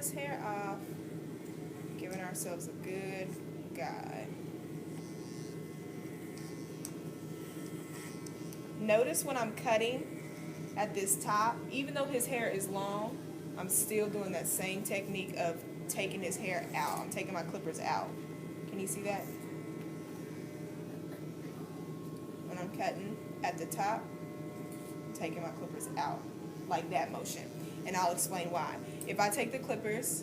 this hair off, giving ourselves a good guide. Notice when I'm cutting at this top, even though his hair is long, I'm still doing that same technique of taking his hair out. I'm taking my clippers out. Can you see that? When I'm cutting at the top, I'm taking my clippers out, like that motion. And I'll explain why. If I take the clippers,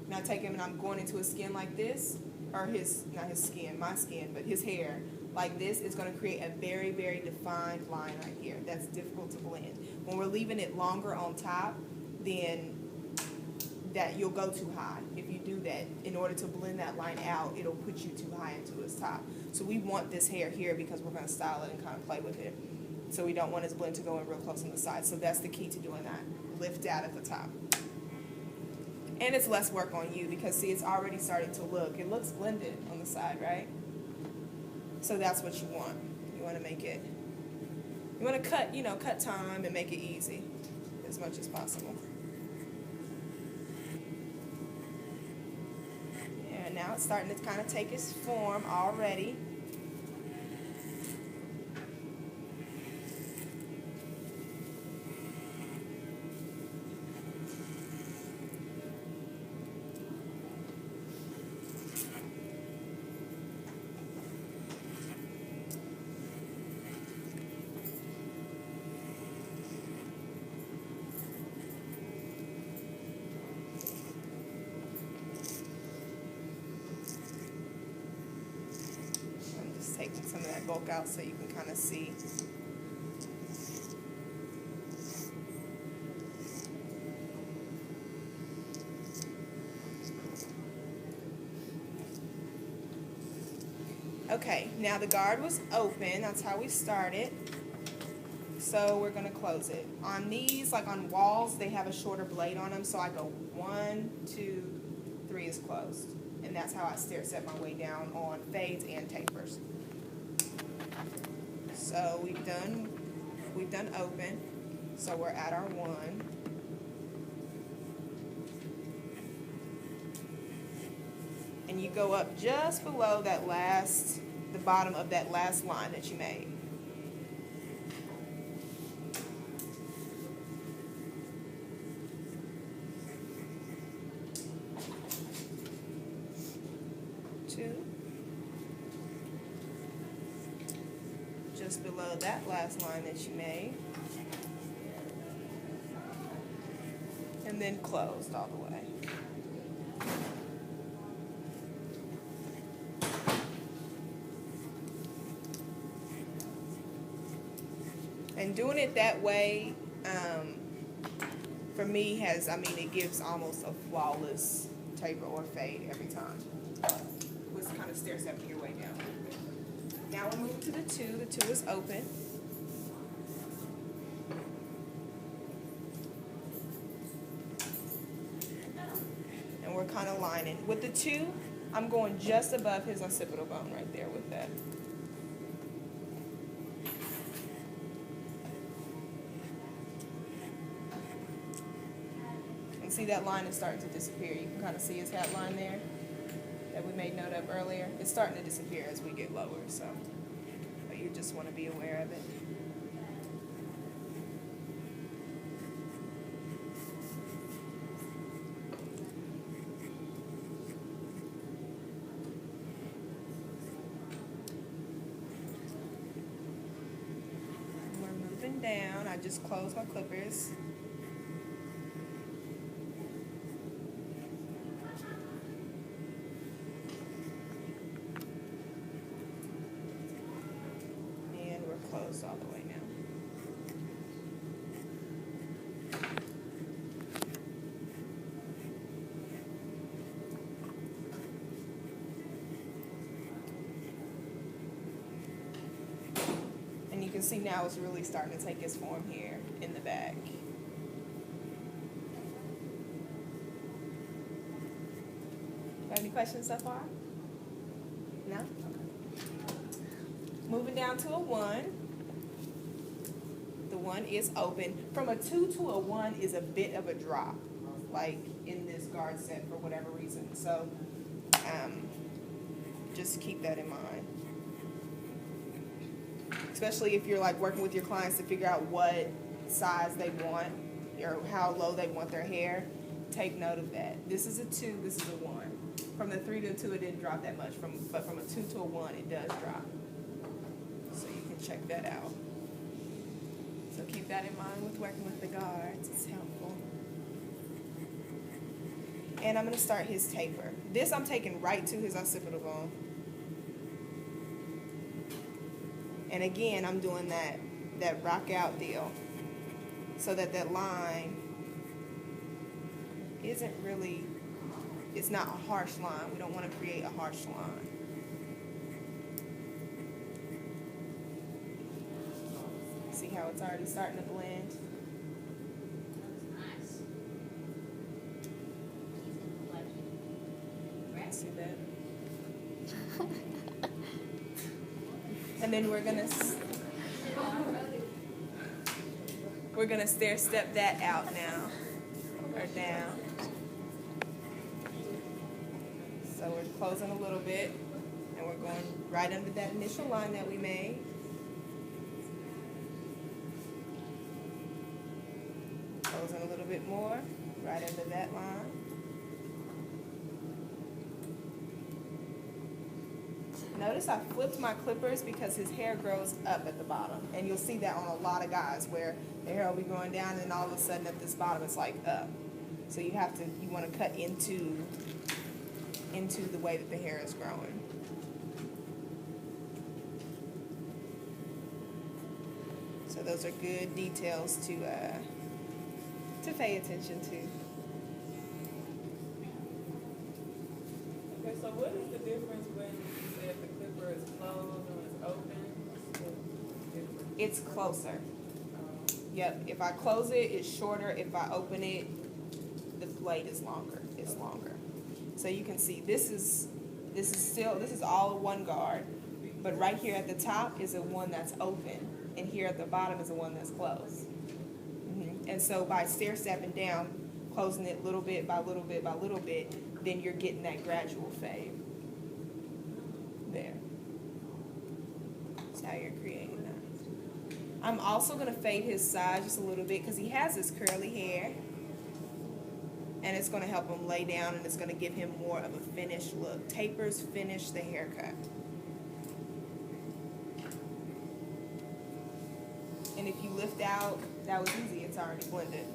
and I take him and I'm going into his skin like this, or not his skin, my skin, but his hair, like this, it's going to create a very, very defined line right here. That's difficult to blend. When we're leaving it longer on top, then that you'll go too high. If you do that, in order to blend that line out, it'll put you too high into his top. So we want this hair here because we're going to style it and kind of play with it. So we don't want his blend to go in real close on the side. So that's the key to doing that. Lift out at the top. And it's less work on you because, see, it's already starting to look. It looks blended on the side, right? So that's what you want. You want to make it, you want to cut, cut time and make it easy as much as possible. Yeah, now it's starting to kind of take its form already. Taking some of that bulk out so you can kind of see. Okay, now the guard was open. That's how we started. So we're going to close it. On these, like on walls, they have a shorter blade on them. So I go 1, 2, 3 is closed. And that's how I stair step my way down on fades and tapers. So we've done open, so we're at our 1. And you go up just below that the bottom of that last line that you made. Just below that last line that you made, and then closed all the way. And doing it that way, for me, it gives almost a flawless taper or fade every time. With kind of stair stepping your way down. Now we'll move to the 2. The 2 is open. And we're kind of lining. With the 2, I'm going just above his occipital bone right there with that. And see that line is starting to disappear. You can kind of see his hat line there that we made note of earlier. It's starting to disappear as we get lower, so but you just want to be aware of it. We're moving down. I just closed my clippers. Closed all the way now. And you can see now it's really starting to take its form here in the back. Got any questions so far? No? Okay. Moving down to a 1. The 1 is open. From a 2 to a 1 is a bit of a drop. like in this guard set for whatever reason. So just keep that in mind. Especially if you're like working with your clients to figure out what size they want or how low they want their hair, take note of that. This is a 2, this is a 1. From the 3 to a 2, it didn't drop that much, but from a 2 to a 1, it does drop. So you can check that out. So keep that in mind with working with the guards. It's helpful. And I'm going to start his taper. This I'm taking right to his occipital bone. And again, I'm doing that rock out deal so that line isn't really, it's not a harsh line. We don't want to create a harsh line. See how it's already starting to blend? See that? And then we're gonna stair step that out now, or down. So we're closing a little bit, and we're going right under that initial line that we made. Closing a little bit more, right under that line. Notice I flipped my clippers because his hair grows up at the bottom. And you'll see that on a lot of guys where their hair will be growing down and all of a sudden at this bottom it's like up. So you want to cut into the way that the hair is growing. So those are good details to pay attention to. Okay, so what is the difference when you said the clipper is closed or it's open? It's closer. Yep. If I close it, it's shorter. If I open it, the blade is longer. It's longer. So you can see this is all one guard, but right here at the top is a one that's open, and here at the bottom is a one that's closed. And so by stair stepping down, closing it little bit by little bit by little bit, then you're getting that gradual fade. There. That's how you're creating that. I'm also going to fade his side just a little bit because he has this curly hair. And it's going to help him lay down, and it's going to give him more of a finished look. Tapers finish the haircut. And if you lift out, that was easy. It's already blended.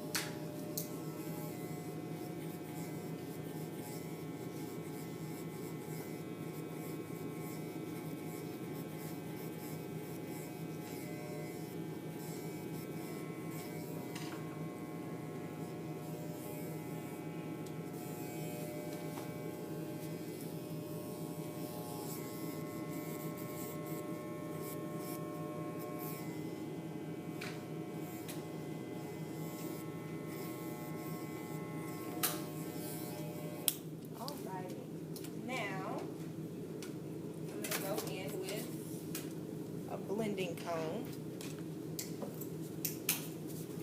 Blending comb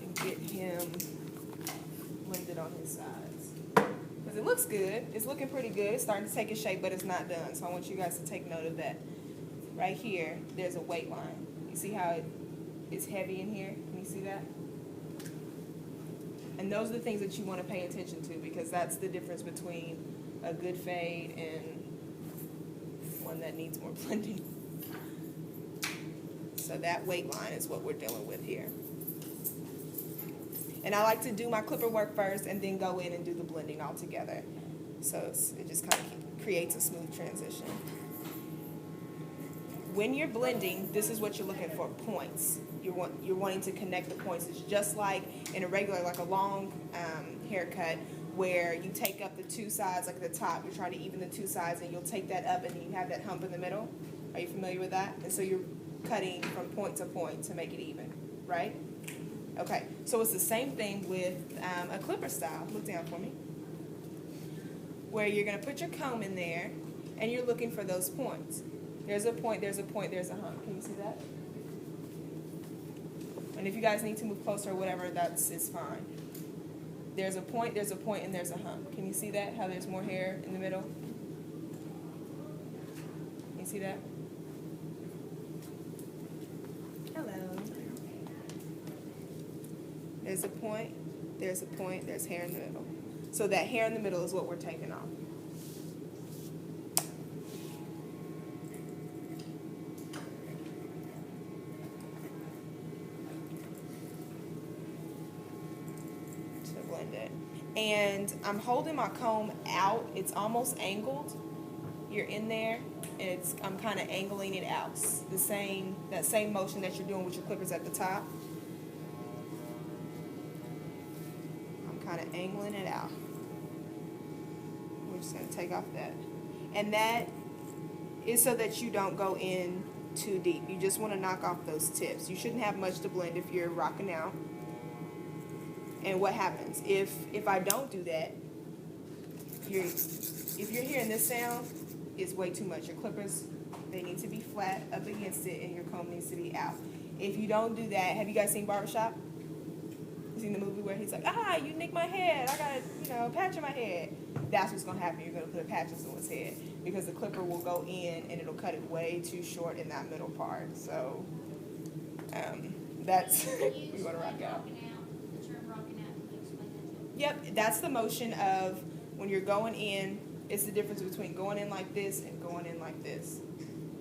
and get him blended on his sides. Because it looks good. It's looking pretty good. It's starting to take a shape, but it's not done. So I want you guys to take note of that. Right here, there's a weight line. You see how it's heavy in here? Can you see that? And those are the things that you want to pay attention to, because that's the difference between a good fade and one that needs more blending. So that weight line is what we're dealing with here. And I like to do my clipper work first and then go in and do the blending all together. So it just kind of creates a smooth transition. When you're blending, this is what you're looking for, points. You're wanting to connect the points. It's just like in a regular, like a long haircut, where you take up the two sides, like at the top, you're trying to even the two sides, and you'll take that up and you have that hump in the middle. Are you familiar with that? And so you're cutting from point to point to make it even, right? Okay, so it's the same thing with a clipper style. Look down for me. Where you're going to put your comb in there, and you're looking for those points. There's a point, there's a point, there's a hump. Can you see that? And if you guys need to move closer or whatever, it's fine. there's a point, and there's a hump. Can you see that? How there's more hair in the middle? Can you see that? Hello. There's a point, there's hair in the middle. So that hair in the middle is what we're taking off. To blend it. And I'm holding my comb out. It's almost angled. You're in there, and I'm kind of angling it out. That same motion that you're doing with your clippers at the top. Kind of angling it out. We're just going to take off that. And that is so that you don't go in too deep. You just want to knock off those tips. You shouldn't have much to blend if you're rocking out. And what happens? If I don't do that, if you're hearing this sound, it's way too much. Your clippers, they need to be flat up against it, and your comb needs to be out. If you don't do that, have you guys seen Barbershop? Seen the movie where he's like, you nicked my head, I got a patch in my head. That's what's going to happen. You're going to put a patch in someone's head because the clipper will go in and it'll cut it way too short in that middle part. So that's we want to rock out. The term rocking out, can you explain that to me? Yep, that's the motion of when you're going in. It's the difference between going in like this and going in like this.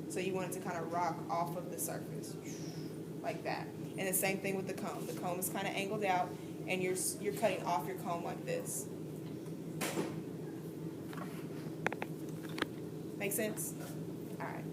So you want it to kind of rock off of the surface like that. And the same thing with the comb. The comb is kind of angled out, and you're cutting off your comb like this. Make sense? All right.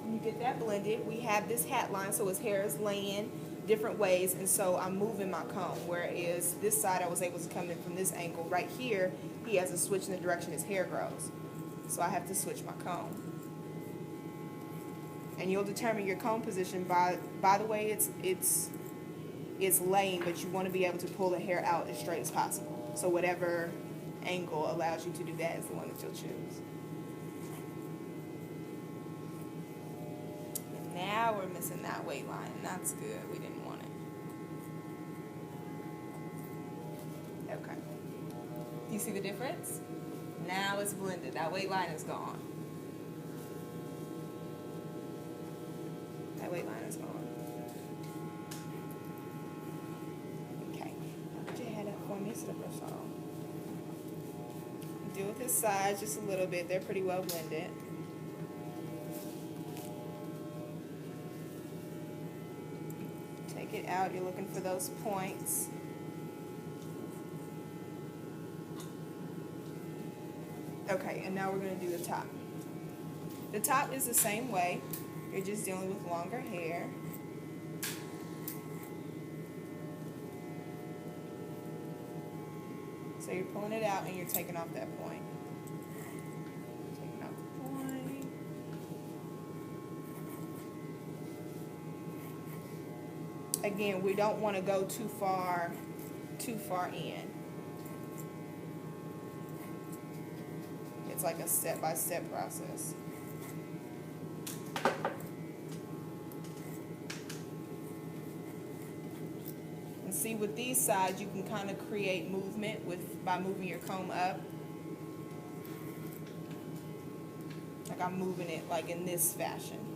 When you get that blended, we have this hat line, so his hair is laying different ways, and so I'm moving my comb, whereas this side I was able to come in from this angle. Right here, he has a switch in the direction his hair grows, so I have to switch my comb. And you'll determine your comb position by the way it's laying, but you want to be able to pull the hair out as straight as possible. So whatever angle allows you to do that is the one that you'll choose. Now we're missing that weight line, and that's good. We didn't want it. Okay. Do you see the difference? Now it's blended. That weight line is gone. That weight line is gone. Okay. Put your head up for me so the brush off. Deal with his sides just a little bit. They're pretty well blended. Take it out. You're looking for those points. Okay, and now we're going to do the top. The top is the same way. You're just dealing with longer hair. So you're pulling it out and you're taking off that point. Taking off the point. Again, we don't want to go too far in. It's like a step-by-step process. And see, with these sides, you can kind of create movement by moving your comb up. Like I'm moving it like in this fashion.